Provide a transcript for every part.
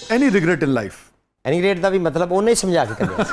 Any regret in life? Any regret ਦਾ ਵੀ ਮਤਲਬ ਉਹਨੇ ਸਮਝਾ ਕੇ ਕਰਿਆ ਸੀ।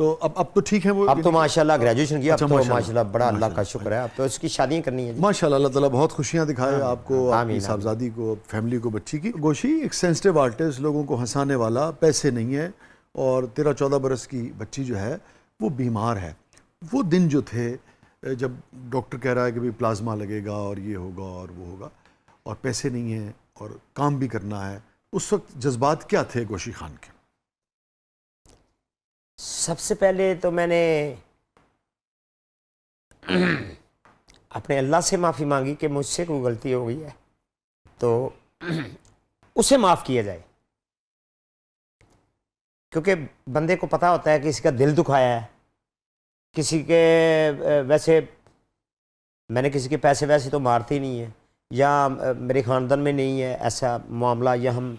تو اب تو ٹھیک ہے وہ؟ اب تو ماشاءاللہ گریجویشن کیا، اب تو ماشاءاللہ، ماشاءاللہ بڑا اللہ کا شکر ہے، اب تو اس کی شادیاں کرنی ہیں جی۔ ماشاءاللہ، اللہ تعالیٰ بہت خوشیاں دکھائے آپ کو، آپ کی صاحبزادی کو، فیملی کو، بچی کی۔ گوشی ایک سینسٹیو آرٹسٹ، لوگوں کو ہنسانے والا، پیسے نہیں ہے، اور 13-14 برس کی بچی جو ہے وہ بیمار ہے۔ وہ دن جو تھے جب ڈاکٹر کہہ رہا ہے کہ بھی پلازما لگے گا اور یہ ہوگا اور وہ ہوگا، اور پیسے نہیں ہیں اور کام بھی کرنا ہے، اس وقت جذبات کیا تھے گوشی خان کے؟ سب سے پہلے تو میں نے اپنے اللہ سے معافی مانگی کہ مجھ سے کوئی غلطی ہو گئی ہے تو اسے معاف کیا جائے، کیونکہ بندے کو پتہ ہوتا ہے کہ کسی کا دل دکھایا ہے، کسی کے ویسے میں نے کسی کے پیسے ویسے تو مارتے ہی نہیں ہیں، یا میرے خاندان میں نہیں ہے ایسا معاملہ، یا ہم،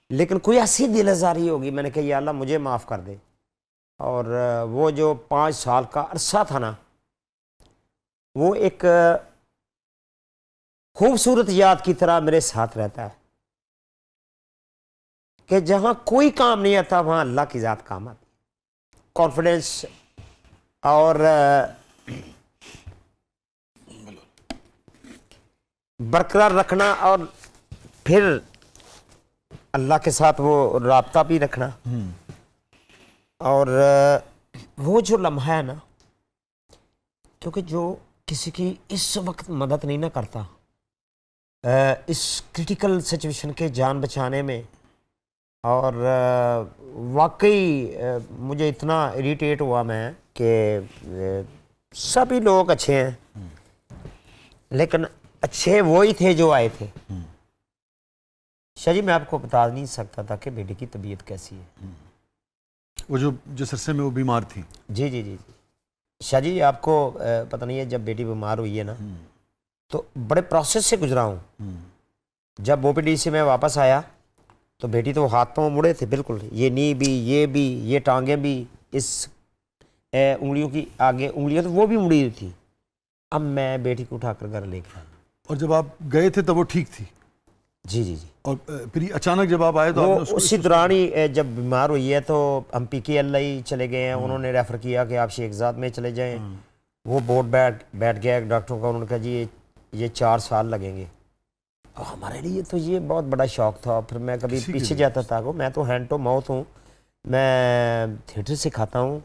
لیکن کوئی ایسی دل آزاری ہوگی، میں نے کہا یا اللہ مجھے معاف کر دے۔ اور وہ جو 5 سال کا عرصہ تھا نا، وہ ایک خوبصورت یاد کی طرح میرے ساتھ رہتا ہے کہ جہاں کوئی کام نہیں آتا وہاں اللہ کی ذات کام آتی ہے۔ کانفیڈنس اور برقرار رکھنا، اور پھر اللہ کے ساتھ وہ رابطہ بھی رکھنا، اور وہ جو لمحہ ہے نا، کیونکہ جو کسی کی اس وقت مدد نہیں نہ کرتا اس کرٹیکل سچویشن کے جان بچانے میں، اور واقعی مجھے اتنا اریٹیٹ ہوا میں کہ سبھی لوگ اچھے ہیں لیکن اچھے وہی تھے جو آئے تھے۔ شاہ جی میں آپ کو بتا نہیں سکتا تھا کہ بیٹی کی طبیعت کیسی ہے، وہ جو جس عرصے میں وہ بیمار تھی؟ جی جی جی جی شاہ جی آپ کو پتہ نہیں ہے، جب بیٹی بیمار ہوئی ہے نا تو بڑے پروسیس سے گزرا ہوں۔ جب او پی ڈی سے میں واپس آیا تو بیٹی تو ہاتھ پاؤں مڑے تھے بالکل، یہ نی بھی، یہ ٹانگیں بھی، اس انگلیوں کی آگے انگلیاں تو وہ بھی مڑی ہوئی تھی۔ اب میں بیٹی کو اٹھا کر گھر لے کے آیا۔ اور جب آپ گئے تھے تب وہ ٹھیک تھی؟ جی جی جی۔ اور پھر اچانک جب آپ آئے تو وہ آپ نے اس کو اسی دوران ہی جب بیمار ہوئی ہے تو ہم پی کے ایل آئی چلے گئے ہیں، انہوں نے ریفر کیا کہ آپ شیخ زاد میں چلے جائیں۔ وہ بورڈ بیٹھ گیا ڈاکٹروں کا، انہوں نے کہا جی یہ 4 سال لگیں گے۔ اور ہمارے لیے تو یہ بہت بڑا شوق تھا، پھر میں کبھی پیچھے جاتا تھا، میں تو ہینڈ ٹو ماؤتھ ہوں، میں تھیٹر سکھاتا ہوں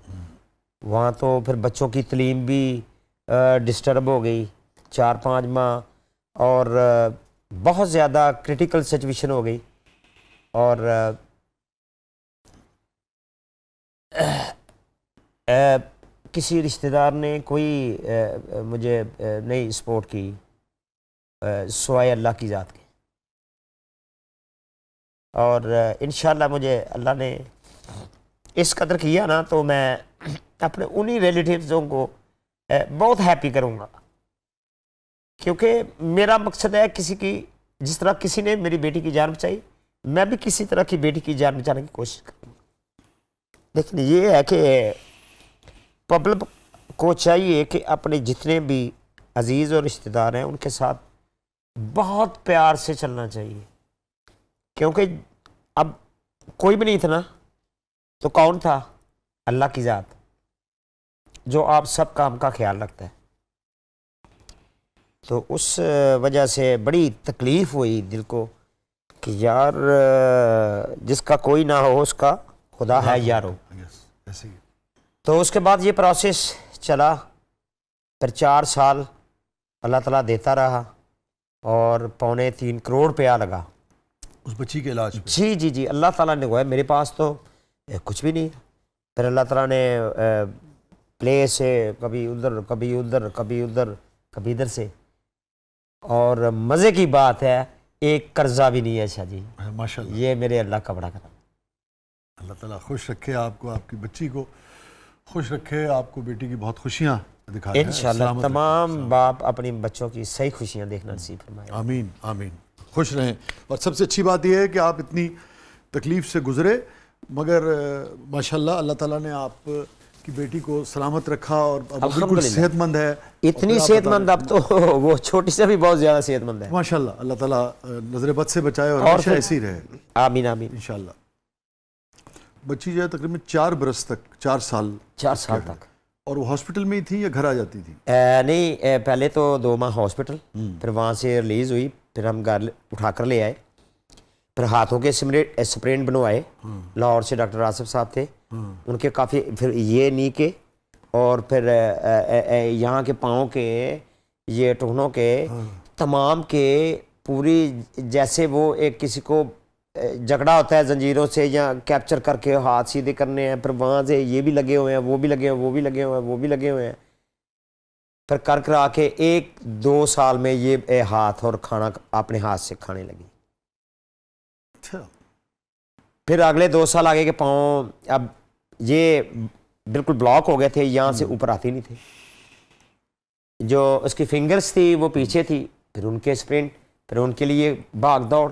وہاں، تو پھر بچوں کی تعلیم بھی ڈسٹرب ہو گئی 4-5 ماہ، اور بہت زیادہ کرٹیکل سچویشن ہو گئی، اور کسی رشتہ دار نے کوئی مجھے نہیں سپورٹ کی سوائے اللہ کی ذات کے، اور انشاءاللہ مجھے اللہ نے اس قدر کیا نا، تو میں اپنے انہی ریلیٹیوزوں کو بہت ہیپی کروں گا، کیونکہ میرا مقصد ہے کسی کی، جس طرح کسی نے میری بیٹی کی جان بچائی، میں بھی کسی طرح کی بیٹی کی جان بچانے کی کوشش کروں گا۔ لیکن یہ ہے کہ پبلک کو چاہیے کہ اپنے جتنے بھی عزیز اور رشتہ دار ہیں ان کے ساتھ بہت پیار سے چلنا چاہیے، کیونکہ اب کوئی بھی نہیں تھا نا، تو کون تھا؟ اللہ کی ذات، جو آپ سب کام کا خیال رکھتا ہے۔ تو اس وجہ سے بڑی تکلیف ہوئی دل کو کہ یار جس کا کوئی نہ ہو اس کا خدا ہے یارو۔ تو اس کے بعد یہ پروسیس چلا، پھر 4 سال اللہ تعالیٰ دیتا رہا، اور 2.25 کروڑ روپیہ لگا اس بچی کے علاج پہ؟ جی جی جی، اللہ تعالیٰ نے گویا، میرے پاس تو کچھ بھی نہیں۔ پھر اللہ تعالیٰ نے پلے سے کبھی ادھر کبھی ادھر کبھی ادھر کبھی ادھر سے، اور مزے کی بات ہے ایک قرضہ بھی نہیں ہے شاہ جی، ماشاءاللہ۔ یہ میرے اللہ کا بڑا کرم۔ اللہ تعالیٰ خوش رکھے آپ کو، آپ کی بچی کو خوش رکھے، آپ کو بیٹی کی بہت خوشیاں دکھائے۔ انشاءاللہ تمام باپ اپنی بچوں کی صحیح خوشیاں دیکھنا نصیب فرمائے۔ آمین آمین، خوش رہیں۔ اور سب سے اچھی بات یہ ہے کہ آپ اتنی تکلیف سے گزرے، مگر ماشاءاللہ اللہ تعالیٰ نے آپ کی بیٹی کو سلامت رکھا، اور اب بالکل صحت مند ہے، اتنی صحت مند، اب تو وہ چھوٹی سے بھی بہت زیادہ صحت مند ہے ماشاءاللہ۔ اللہ تعالیٰ نظر بد سے بچائے اور ہمیشہ ایسی رہے، آمین آمین۔ انشاءاللہ۔ بچی جو ہے تقریباً 4 برس تک 4 سال 4 سال تک. اور وہ ہاسپٹل میں ہی تھی یا گھر آ جاتی تھی؟ نہیں پہلے تو 2 ماہ ہاسپٹل, پھر وہاں سے ریلیز ہوئی, پھر ہم گھر اٹھا کر لے آئے, پھر ہاتھوں کے اسپرینٹ بنوائے. لاہور سے ڈاکٹر آصف صاحب تھے, ان کے کافی, پھر یہ نی کے, اور پھر یہاں کے پاؤں کے, یہ ٹخنوں کے, تمام کے پوری, جیسے وہ ایک کسی کو جھگڑا ہوتا ہے زنجیروں سے یا کیپچر کر کے ہاتھ سیدھے کرنے ہیں, پھر وہاں سے یہ بھی لگے ہوئے ہیں, وہ بھی لگے ہوئے, وہ بھی لگے ہوئے ہیں, وہ بھی لگے ہوئے ہیں, پھر کر کر آ کے 1-2 سال میں یہ ہاتھ اور کھانا اپنے ہاتھ سے کھانے لگی. پھر اگلے 2 سال آگے کے پاؤں اب یہ بالکل بلاک ہو گئے تھے, یہاں سے اوپر آتی نہیں تھی. جو اس کی فنگرز تھی وہ پیچھے تھی, پھر ان کے اسپرنٹ, پھر ان کے لیے بھاگ دوڑ.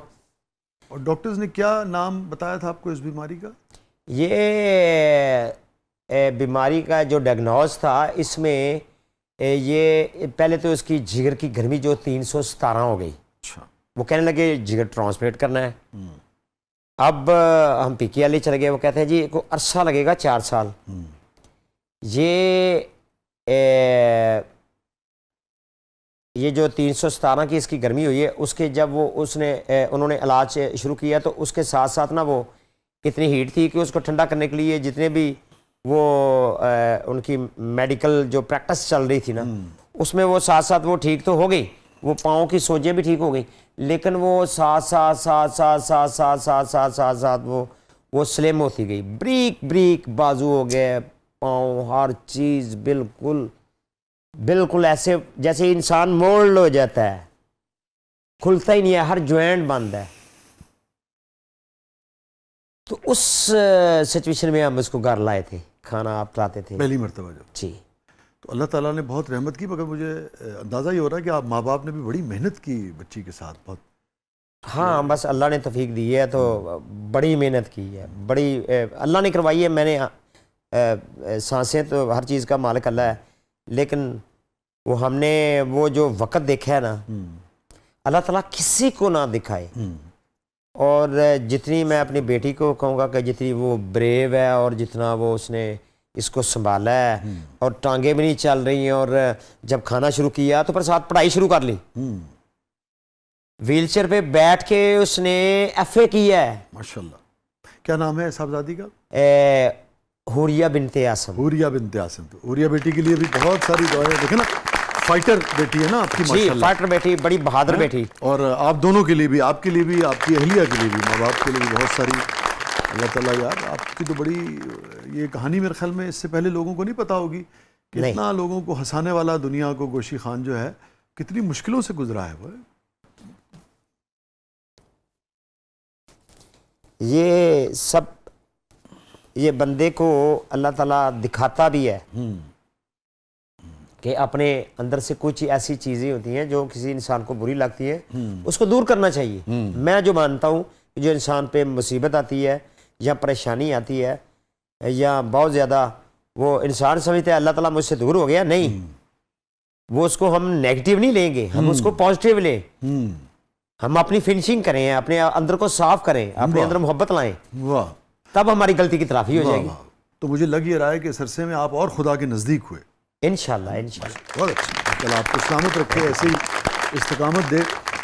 اور ڈاکٹرز نے کیا نام بتایا تھا آپ کو اس بیماری کا؟ یہ بیماری کا جو ڈائگنوز تھا اس میں یہ پہلے تو اس کی جگر کی گرمی جو 317 ہو گئی. اچھا. وہ کہنے لگے جگر ٹرانسپلانٹ کرنا ہے. اب ہم پی کے ایل چلے گئے, وہ کہتے ہیں جی کو عرصہ لگے گا 4 سال. یہ جو 317 کی اس کی گرمی ہوئی ہے, اس کے جب وہ انہوں نے علاج شروع کیا تو اس کے ساتھ ساتھ نا وہ اتنی ہیٹ تھی کہ اس کو ٹھنڈا کرنے کے لیے جتنے بھی وہ ان کی میڈیکل جو پریکٹس چل رہی تھی نا, اس میں وہ ساتھ ساتھ وہ ٹھیک تو ہو گئی, وہ پاؤں کی سوجیں بھی ٹھیک ہو گئی, لیکن وہ ساتھ وہ سلم ہوتی گئی, بریک بریک بازو ہو گئے, پاؤں, ہر چیز بالکل ایسے جیسے انسان مولڈ ہو جاتا ہے, کھلتا ہی نہیں ہے, ہر جوائنٹ بند ہے. تو اس سچویشن میں ہم اس کو گھر لائے تھے, کھانا آپ کھلاتے تھے پہلی مرتبہ جب. جی. تو اللہ تعالیٰ نے بہت رحمت کی, مگر مجھے اندازہ یہ ہو رہا ہے کہ آپ ماں باپ نے بھی بڑی محنت کی بچی کے ساتھ. بہت. ہاں بس اللہ نے توفیق دی ہے, تو بڑی محنت کی ہے, بڑی اللہ نے کروائی ہے. میں نے سانسیں تو ہر چیز کا مالک اللہ ہے, لیکن وہ ہم نے وہ جو وقت دیکھا ہے نا, اللہ تعالیٰ کسی کو نہ دکھائے. اور جتنی میں اپنی بیٹی کو کہوں گا کہ جتنی وہ بریو ہے, اور جتنا وہ اس نے اس کو سنبھالا ہے, اور ٹانگیں بھی نہیں چل رہی ہیں, اور جب کھانا شروع کیا تو پھر ساتھ پڑھائی شروع کر لی. ویل چیئر پہ بیٹھ کے اس نے ایف اے کیا ہے. ماشاءاللہ. کیا نام ہے صاحبزادی کا؟ حوریہ بنت عاصم. حوریہ بنت عاصم. تو حوریہ بیٹی کے لیے بھی بہت ساری دعائیں. دیکھیں نا, فائٹر بیٹی ہے نا آپ کی, ماشاءاللہ. فائٹر بیٹی, بڑی بہادر بیٹی. اور آپ دونوں کے لیے بھی, آپ کے لیے بھی, آپ کی اہلیہ کے لیے بھی, ماں باپ کے لیے بھی بہت ساری. اللہ تعالیٰ یار, آپ کی تو بڑی یہ کہانی میرے خیال میں اس سے پہلے لوگوں کو نہیں پتا ہوگی کہ اتنا لوگوں کو ہنسانے والا دنیا کو گوشی خان جو ہے کتنی مشکلوں سے گزرا ہے. وہ یہ سب یہ بندے کو اللہ تعالیٰ دکھاتا بھی ہے کہ اپنے اندر سے کچھ ایسی چیزیں ہوتی ہیں جو کسی انسان کو بری لگتی ہے, اس کو دور کرنا چاہیے. میں جو مانتا ہوں کہ جو انسان پہ مصیبت آتی ہے یا پریشانی آتی ہے یا بہت زیادہ, وہ انسان سمجھتے ہیں اللہ تعالیٰ مجھ سے دور ہو گیا. نہیں, وہ اس کو ہم نیگیٹو نہیں لیں گے, ہم اس کو پازیٹیو لیں. ہم اپنی فنشنگ کریں, اپنے اندر کو صاف کریں, اپنے اندر محبت لائیں, تب ہماری غلطی کی تلافی ہو جائے گی. تو مجھے لگ یہ رہا ہے کہ اس عرصے میں آپ اور خدا کے نزدیک ہوئے. انشاءاللہ. بہت اچھا. اللہ آپ کو سلامت رکھے, ایسے ہی استقامت دے.